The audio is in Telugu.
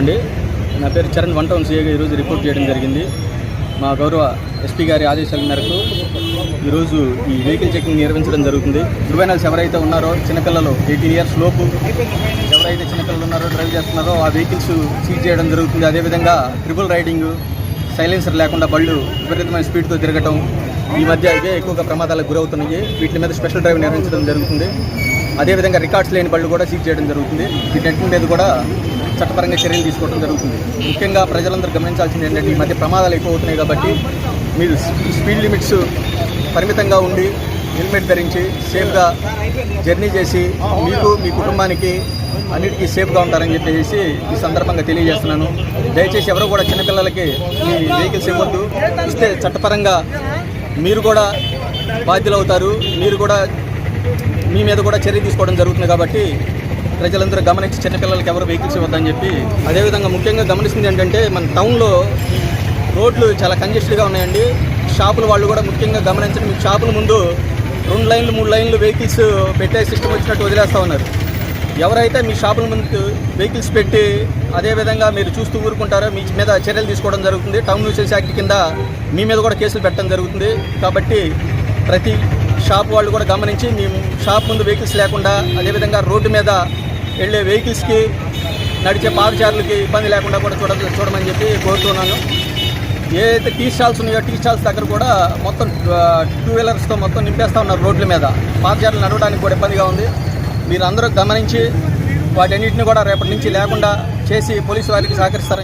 అండి, నా పేరు చరణ్. 1 టౌన్ సీఏగా ఈరోజు రిపోర్ట్ చేయడం జరిగింది. మా గౌరవ ఎస్పీ గారి ఆదేశాల మేరకు ఈరోజు ఈ వెహికల్ చెకింగ్ నిర్వహించడం జరుగుతుంది. జువెనల్స్ ఎవరైతే ఉన్నారో, చిన్నపిల్లలు 18 ఇయర్స్ లోపు ఎవరైతే చిన్నపిల్లలు ఉన్నారో, డ్రైవ్ చేస్తున్నారో ఆ వెహికల్స్ సీజ్ చేయడం జరుగుతుంది. అదేవిధంగా ట్రిపుల్ రైడింగ్, సైలెన్సర్ లేకుండా బళ్ళు విపరీతమైన స్పీడ్తో తిరగటం, ఈ మధ్య ఇవే ఎక్కువగా ప్రమాదాలకు గురవుతున్నాయి. వీటి మీద స్పెషల్ డ్రైవ్ నిర్వహించడం జరుగుతుంది. అదేవిధంగా రికార్డ్స్ లేని బళ్ళు కూడా సీజ్ చేయడం జరుగుతుంది. వీటన్నిటి మీద కూడా చట్టపరంగా చర్యలు తీసుకోవడం జరుగుతుంది. ముఖ్యంగా ప్రజలందరూ గమనించాల్సింది ఏంటంటే, ఈ మధ్య ప్రమాదాలు ఎక్కువ అవుతున్నాయి కాబట్టి మీరు స్పీడ్ లిమిట్స్ పరిమితంగా ఉండి హెల్మెట్ ధరించి సేఫ్గా జర్నీ చేసి మీకు మీ కుటుంబానికి అన్నిటికీ సేఫ్గా ఉంటారని చెప్పేసి ఈ సందర్భంగా తెలియజేస్తున్నాను. దయచేసి ఎవరు కూడా చిన్నపిల్లలకి మీ వెహికల్స్ ఇవ్వద్దు. ఇస్తే చట్టపరంగా మీరు కూడా బాధ్యులు అవుతారు. మీరు కూడా మీ మీద కూడా చర్య తీసుకోవడం జరుగుతుంది. కాబట్టి ప్రజలందరూ గమనించి చిన్నపిల్లలకి ఎవరు వెహికల్స్ ఇవ్వద్దని చెప్పి, అదేవిధంగా ముఖ్యంగా గమనిస్తుంది ఏంటంటే, మన టౌన్లో రోడ్లు చాలా కంజెస్టెడ్గా ఉన్నాయండి. షాపుల వాళ్ళు కూడా ముఖ్యంగా గమనించండి. మీకు షాపుల ముందు 2 లైన్లు 3 లైన్లు వెహికల్స్ పెట్టే సిస్టమ్ వచ్చినట్టు వదిలేస్తూ ఉన్నారు. ఎవరైతే మీ షాపుల ముందు వెహికల్స్ పెట్టి అదేవిధంగా మీరు చూస్తూ ఊరుకుంటారో మీ మీద చర్యలు తీసుకోవడం జరుగుతుంది. టౌన్ న్యూసెన్స్ యాక్ట్ కింద మీ మీద కూడా కేసులు పెట్టడం జరుగుతుంది. కాబట్టి ప్రతి షాప్ వాళ్ళు కూడా గమనించి మీ షాప్ ముందు వెహికల్స్ లేకుండా, అదేవిధంగా రోడ్డు మీద వెళ్ళే వెహికల్స్కి, నడిచే పాదచారులకి ఇబ్బంది లేకుండా కూడా చూడమని చెప్పి కోరుతున్నాను. ఏదైతే టీ స్టాల్స్ ఉన్నాయో, టీ స్టాల్స్ దగ్గర కూడా మొత్తం 2 వీలర్స్తో మొత్తం నింపేస్తూ ఉన్నారు రోడ్ల మీద. పాదచారులు నడవడానికి కూడా ఇబ్బందిగా ఉంది. మీరు అందరూ గమనించి వాటన్నిటిని కూడా రేపటి నుంచి లేకుండా చేసి పోలీసు వారికి సహకరిస్తారని